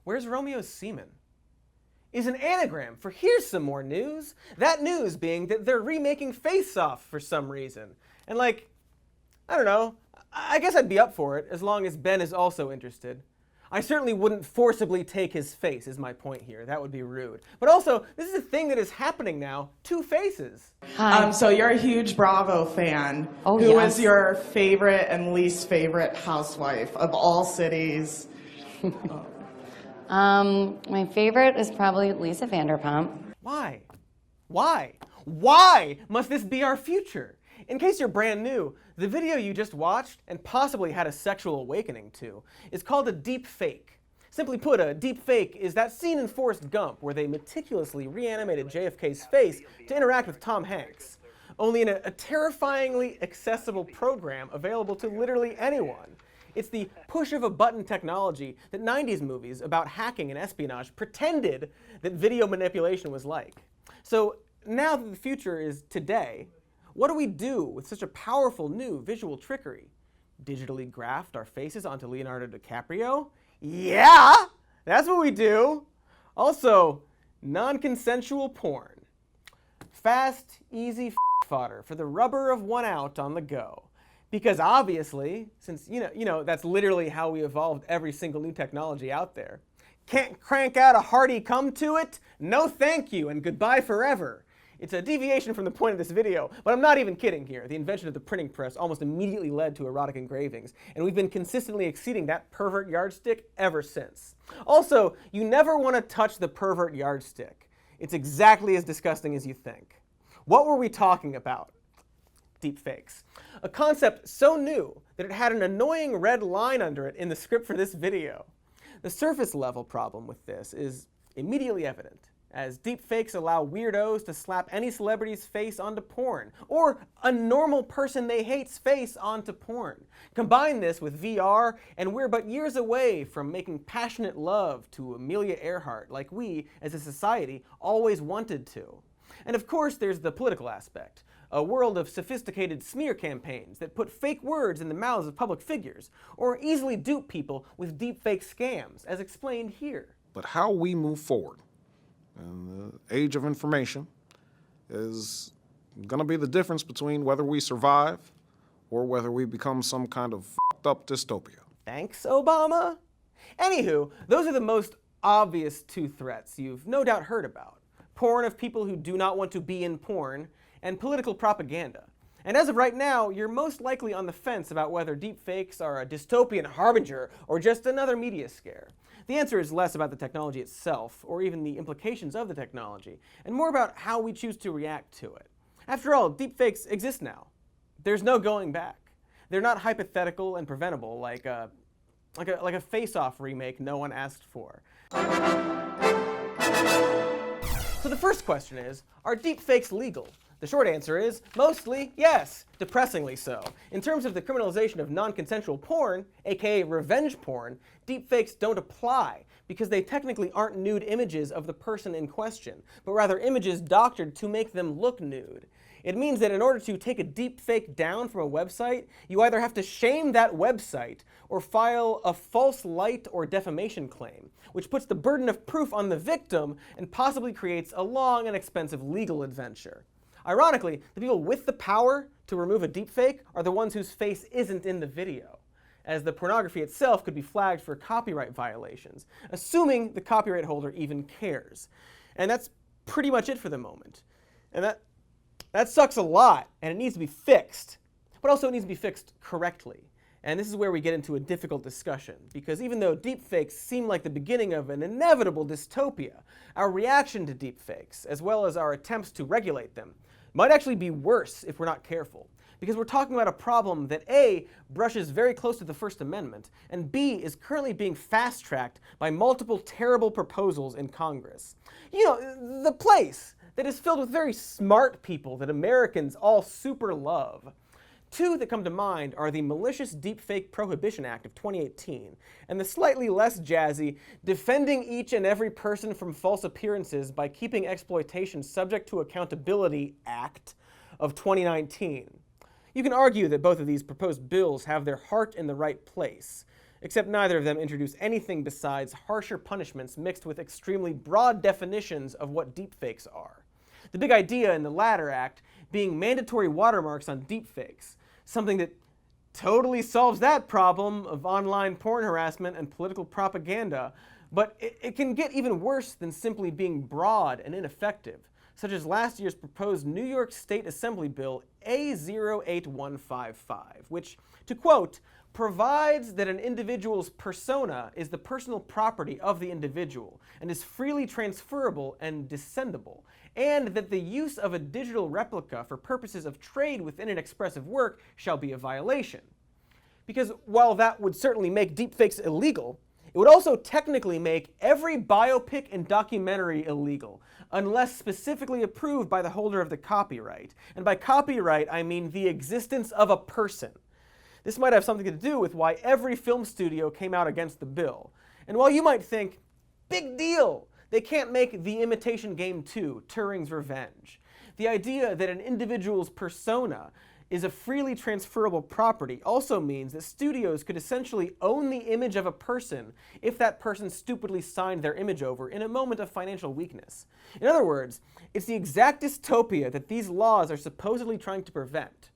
Where's Romeo's semen? Is an anagram for here's some more news. That news being that they're remaking Face Off for some reason. And like, I don't know, I guess I'd be up for it as long as Ben is also interested. I certainly wouldn't forcibly take his face, is my point here. That would be rude. But also, this is a thing that is happening now. 2 faces. So you're a huge Bravo fan. Oh, Who yes. is your favorite and least favorite housewife of all cities? My favorite is probably Lisa Vanderpump. Why? Why? Why must this be our future? In case you're brand new, the video you just watched, and possibly had a sexual awakening to, is called a deep fake. Simply put, a deep fake is that scene in Forrest Gump where they meticulously reanimated JFK's face to interact with Tom Hanks, only in a terrifyingly accessible program available to literally anyone. It's the push of a button technology that 90s movies about hacking and espionage pretended that video manipulation was like. So now that the future is today, what do we do with such a powerful new visual trickery? Digitally graft our faces onto Leonardo DiCaprio? Yeah, that's what we do. Also, non-consensual porn. Fast, easy fodder for the rubber of one out on the go. Because obviously, since you know that's literally how we evolved every single new technology out there. Can't crank out a hearty come to it? No thank you and goodbye forever. It's a deviation from the point of this video, but I'm not even kidding here. The invention of the printing press almost immediately led to erotic engravings, and we've been consistently exceeding that pervert yardstick ever since. Also, you never want to touch the pervert yardstick. It's exactly as disgusting as you think. What were we talking about? Deepfakes. A concept so new that it had an annoying red line under it in the script for this video. The surface level problem with this is immediately evident, as deepfakes allow weirdos to slap any celebrity's face onto porn, or a normal person they hate's face onto porn. Combine this with VR, and we're but years away from making passionate love to Amelia Earhart like we, as a society, always wanted to. And of course, there's the political aspect. A world of sophisticated smear campaigns that put fake words in the mouths of public figures, or easily dupe people with deepfake scams, as explained here. But how we move forward in the age of information is going to be the difference between whether we survive or whether we become some kind of fucked up dystopia. Thanks, Obama? Anywho, those are the most obvious 2 threats you've no doubt heard about. Porn of people who do not want to be in porn, and political propaganda. And as of right now, you're most likely on the fence about whether deepfakes are a dystopian harbinger or just another media scare. The answer is less about the technology itself, or even the implications of the technology, and more about how we choose to react to it. After all, deepfakes exist now. There's no going back. They're not hypothetical and preventable like a Face Off remake no one asked for. So the first question is, are deepfakes legal? The short answer is, mostly yes, depressingly so. In terms of the criminalization of non-consensual porn, aka revenge porn, deepfakes don't apply because they technically aren't nude images of the person in question, but rather images doctored to make them look nude. It means that in order to take a deepfake down from a website, you either have to shame that website or file a false light or defamation claim, which puts the burden of proof on the victim and possibly creates a long and expensive legal adventure. Ironically, the people with the power to remove a deepfake are the ones whose face isn't in the video, as the pornography itself could be flagged for copyright violations, assuming the copyright holder even cares. And that's pretty much it for the moment. And that sucks a lot, and it needs to be fixed. But also it needs to be fixed correctly. And this is where we get into a difficult discussion, because even though deepfakes seem like the beginning of an inevitable dystopia, our reaction to deepfakes, as well as our attempts to regulate them, might actually be worse if we're not careful. Because we're talking about a problem that A, brushes very close to the First Amendment, and B, is currently being fast-tracked by multiple terrible proposals in Congress. You know, the place that is filled with very smart people that Americans all super love. 2 that come to mind are the Malicious Deepfake Prohibition Act of 2018 and the slightly less jazzy Defending Each and Every Person from False Appearances by Keeping Exploitation Subject to Accountability Act of 2019. You can argue that both of these proposed bills have their heart in the right place. except neither of them introduce anything besides harsher punishments mixed with extremely broad definitions of what deepfakes are. The big idea in the latter act being mandatory watermarks on deepfakes, something that totally solves that problem of online porn harassment and political propaganda, but it can get even worse than simply being broad and ineffective, such as last year's proposed New York State Assembly Bill A08155, which, to quote, provides that an individual's persona is the personal property of the individual and is freely transferable and descendable, and that the use of a digital replica for purposes of trade within an expressive work shall be a violation. Because while that would certainly make deepfakes illegal, it would also technically make every biopic and documentary illegal, unless specifically approved by the holder of the copyright. And by copyright, I mean the existence of a person. This might have something to do with why every film studio came out against the bill. And while you might think, big deal, they can't make The Imitation Game 2, Turing's Revenge. The idea that an individual's persona is a freely transferable property also means that studios could essentially own the image of a person if that person stupidly signed their image over in a moment of financial weakness. In other words, it's the exact dystopia that these laws are supposedly trying to prevent.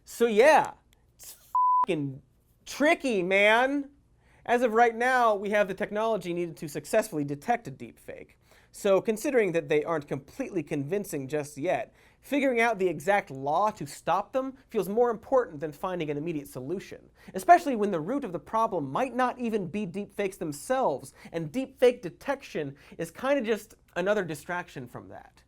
So yeah, it's f***ing tricky, man! As of right now, we have the technology needed to successfully detect a deepfake. So considering that they aren't completely convincing just yet, figuring out the exact law to stop them feels more important than finding an immediate solution, especially when the root of the problem might not even be deepfakes themselves, and deepfake detection is kind of just another distraction from that.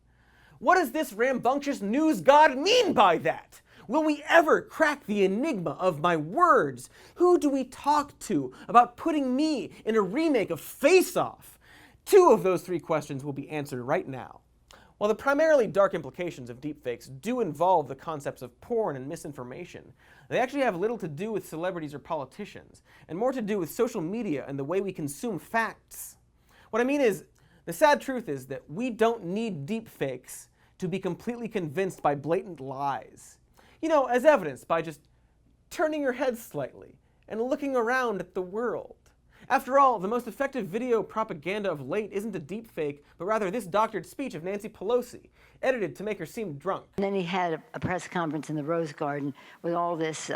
What does this rambunctious news god mean by that? Will we ever crack the enigma of my words? Who do we talk to about putting me in a remake of Face Off? 2 of those 3 questions will be answered right now. While the primarily dark implications of deepfakes do involve the concepts of porn and misinformation, they actually have little to do with celebrities or politicians, and more to do with social media and the way we consume facts. What I mean is, the sad truth is that we don't need deepfakes to be completely convinced by blatant lies. You know, as evidenced by just turning your head slightly and looking around at the world. After all, the most effective video propaganda of late isn't a deepfake, but rather this doctored speech of Nancy Pelosi, edited to make her seem drunk. And then he had a press conference in the Rose Garden with all this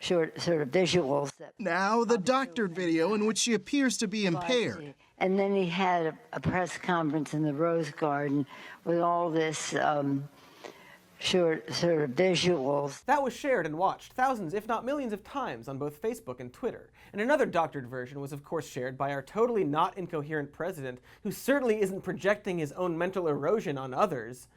sort of visuals. Now the doctored video in which she appears to be impaired. And then he had a press conference in the Rose Garden with all this sort of visuals. That was shared and watched thousands, if not millions of times on both Facebook and Twitter. And another doctored version was of course shared by our totally not incoherent president, who certainly isn't projecting his own mental erosion on others.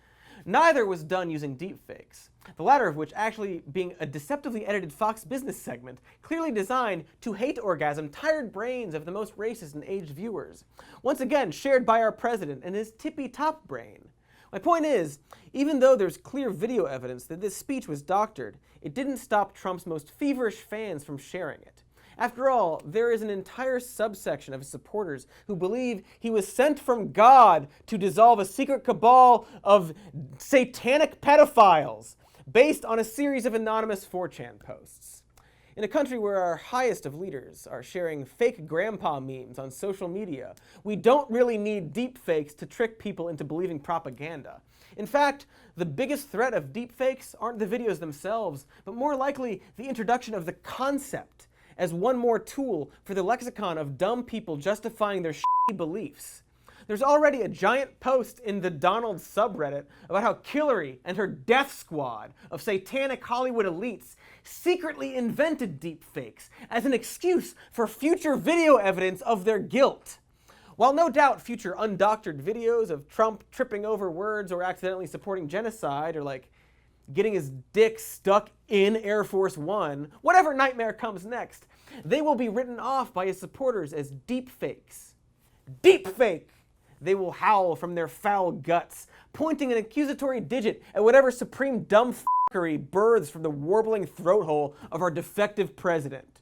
Neither was done using deepfakes, the latter of which actually being a deceptively edited Fox Business segment, clearly designed to hate orgasm tired brains of the most racist and aged viewers. Once again, shared by our president and his tippy-top brain. My point is, even though there's clear video evidence that this speech was doctored, it didn't stop Trump's most feverish fans from sharing it. After all, there is an entire subsection of his supporters who believe he was sent from God to dissolve a secret cabal of satanic pedophiles, based on a series of anonymous 4chan posts. In a country where our highest of leaders are sharing fake grandpa memes on social media, we don't really need deepfakes to trick people into believing propaganda. In fact, the biggest threat of deepfakes aren't the videos themselves, but more likely the introduction of the concept as one more tool for the lexicon of dumb people justifying their shitty beliefs. There's already a giant post in the Donald subreddit about how Hillary and her death squad of satanic Hollywood elites secretly invented deepfakes as an excuse for future video evidence of their guilt. While no doubt future undoctored videos of Trump tripping over words or accidentally supporting genocide or like getting his dick stuck in Air Force One, whatever nightmare comes next, they will be written off by his supporters as deepfakes. Deepfake! They will howl from their foul guts, pointing an accusatory digit at whatever supreme dumb f***ery births from the warbling throat hole of our defective president.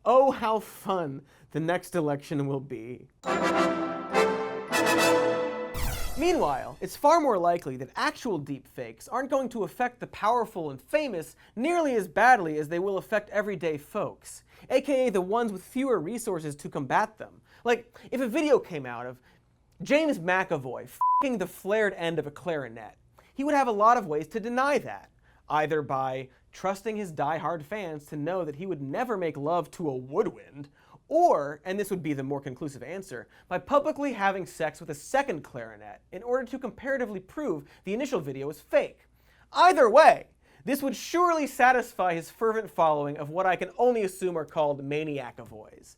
Oh, how fun the next election will be. Meanwhile, it's far more likely that actual deepfakes aren't going to affect the powerful and famous nearly as badly as they will affect everyday folks, aka the ones with fewer resources to combat them. Like, if a video came out of James McAvoy f***ing the flared end of a clarinet, he would have a lot of ways to deny that, either by trusting his die-hard fans to know that he would never make love to a woodwind, or, and this would be the more conclusive answer, by publicly having sex with a second clarinet in order to comparatively prove the initial video was fake. Either way, this would surely satisfy his fervent following of what I can only assume are called maniac-avoys.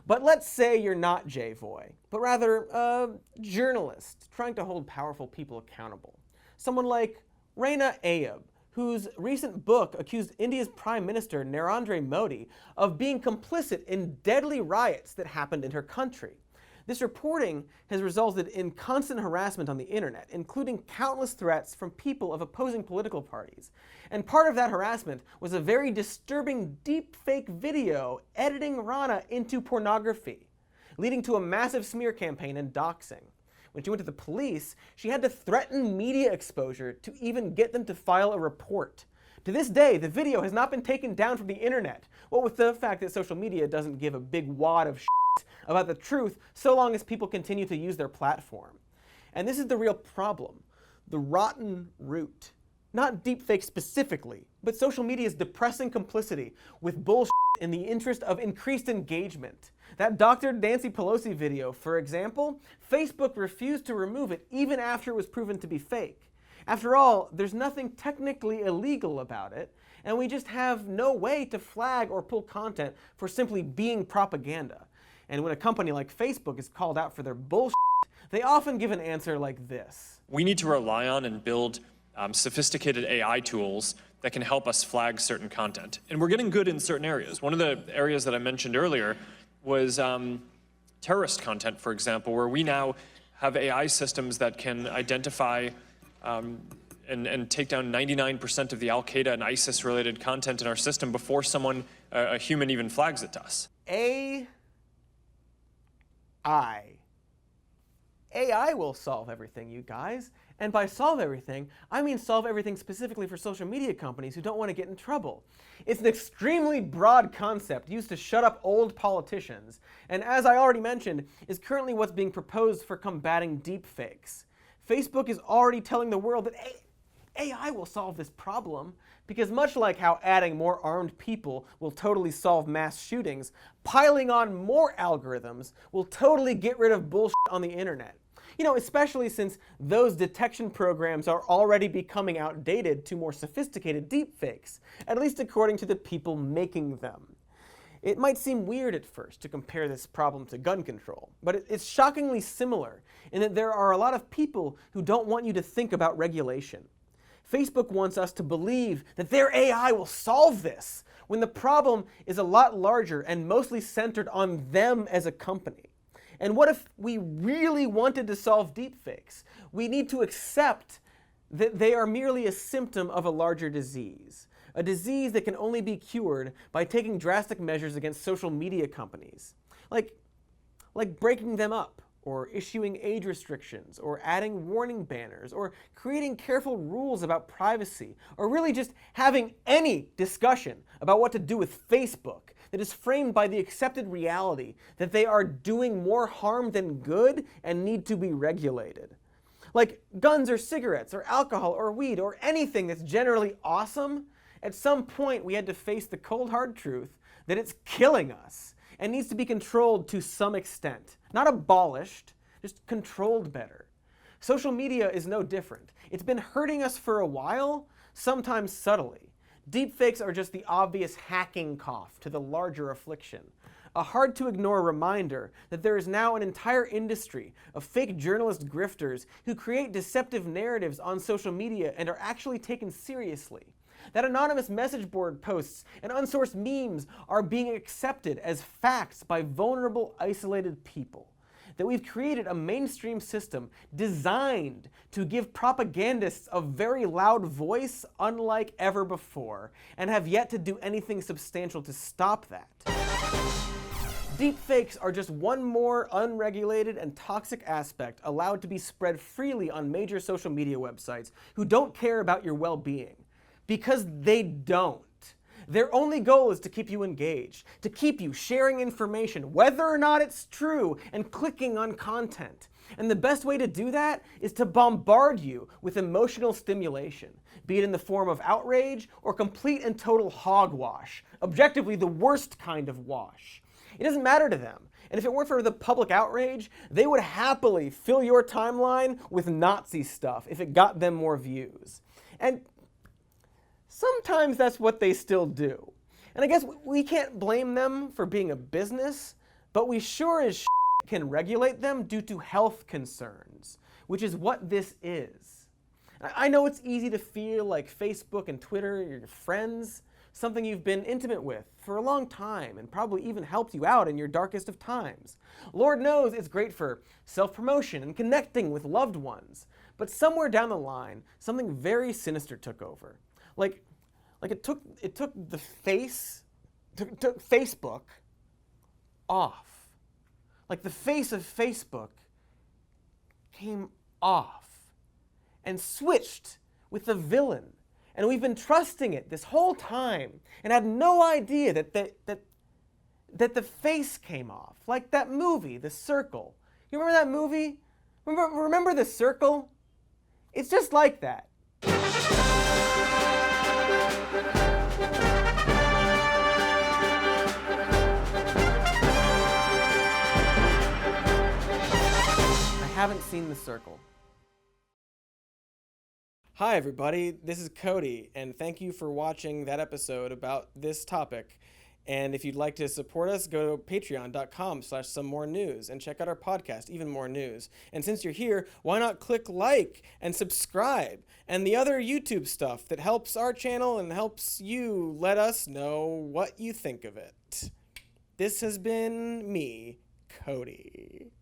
But let's say you're not J-Voy, but rather a journalist trying to hold powerful people accountable. Someone like Raina Ayub, whose recent book accused India's Prime Minister Narendra Modi of being complicit in deadly riots that happened in her country. This reporting has resulted in constant harassment on the internet, including countless threats from people of opposing political parties. And part of that harassment was a very disturbing deepfake video editing Rana into pornography, leading to a massive smear campaign and doxing. When she went to the police, she had to threaten media exposure to even get them to file a report. To this day, the video has not been taken down from the internet, what with the fact that social media doesn't give a big wad of shit about the truth so long as people continue to use their platform. And this is the real problem, the rotten root. Not deepfake specifically, but social media's depressing complicity with bullshit in the interest of increased engagement. That Dr. Nancy Pelosi video, for example, Facebook refused to remove it even after it was proven to be fake. After all, there's nothing technically illegal about it, and we just have no way to flag or pull content for simply being propaganda. And when a company like Facebook is called out for their bullshit, they often give an answer like this. We need to rely on and build sophisticated AI tools that can help us flag certain content. And we're getting good in certain areas. One of the areas that I mentioned earlier was terrorist content, for example, where we now have AI systems that can identify and take down 99% of the Al-Qaeda and ISIS-related content in our system before someone, a human, even flags it to us. AI will solve everything, you guys. And by solve everything, I mean solve everything specifically for social media companies who don't want to get in trouble. It's an extremely broad concept used to shut up old politicians, and as I already mentioned, is currently what's being proposed for combating deepfakes. Facebook is already telling the world that AI will solve this problem, because much like how adding more armed people will totally solve mass shootings, piling on more algorithms will totally get rid of bullshit on the internet. You know, especially since those detection programs are already becoming outdated to more sophisticated deepfakes, at least according to the people making them. It might seem weird at first to compare this problem to gun control, but it's shockingly similar in that there are a lot of people who don't want you to think about regulation. Facebook wants us to believe that their AI will solve this, when the problem is a lot larger and mostly centered on them as a company. And what if we really wanted to solve deepfakes? We need to accept that they are merely a symptom of a larger disease. A disease that can only be cured by taking drastic measures against social media companies. Like breaking them up, or issuing age restrictions, or adding warning banners, or creating careful rules about privacy, or really just having any discussion about what to do with Facebook that is framed by the accepted reality that they are doing more harm than good and need to be regulated. Like guns or cigarettes or alcohol or weed or anything that's generally awesome, at some point we had to face the cold hard truth that it's killing us and needs to be controlled to some extent. Not abolished, just controlled better. Social media is no different. It's been hurting us for a while, sometimes subtly. Deepfakes are just the obvious hacking cough to the larger affliction. A hard-to-ignore reminder that there is now an entire industry of fake journalist grifters who create deceptive narratives on social media and are actually taken seriously. That anonymous message board posts and unsourced memes are being accepted as facts by vulnerable, isolated people. That we've created a mainstream system designed to give propagandists a very loud voice unlike ever before, and have yet to do anything substantial to stop that. Deepfakes are just one more unregulated and toxic aspect allowed to be spread freely on major social media websites who don't care about your well-being. Because they don't. Their only goal is to keep you engaged, to keep you sharing information, whether or not it's true, and clicking on content. And the best way to do that is to bombard you with emotional stimulation, be it in the form of outrage or complete and total hogwash, objectively the worst kind of wash. It doesn't matter to them. And if it weren't for the public outrage, they would happily fill your timeline with Nazi stuff if it got them more views. And sometimes that's what they still do. And I guess we can't blame them for being a business, but we sure as can regulate them due to health concerns, which is what this is. I know it's easy to feel like Facebook and Twitter are your friends, something you've been intimate with for a long time and probably even helped you out in your darkest of times. Lord knows it's great for self-promotion and connecting with loved ones. But somewhere down the line, something very sinister took over. Like it took the took Facebook off. Like the face of Facebook came off and switched with the villain. And we've been trusting it this whole time and had no idea that the face came off. Like that movie, The Circle. You remember that movie? Remember The Circle? It's just like that. I haven't seen The Circle. Hi everybody, this is Cody, and thank you for watching that episode about this topic. And if you'd like to support us, go to patreon.com/somemorenews and check out our podcast, Even More News. And since you're here, why not click like and subscribe and the other YouTube stuff that helps our channel and helps you let us know what you think of it. This has been me, Cody.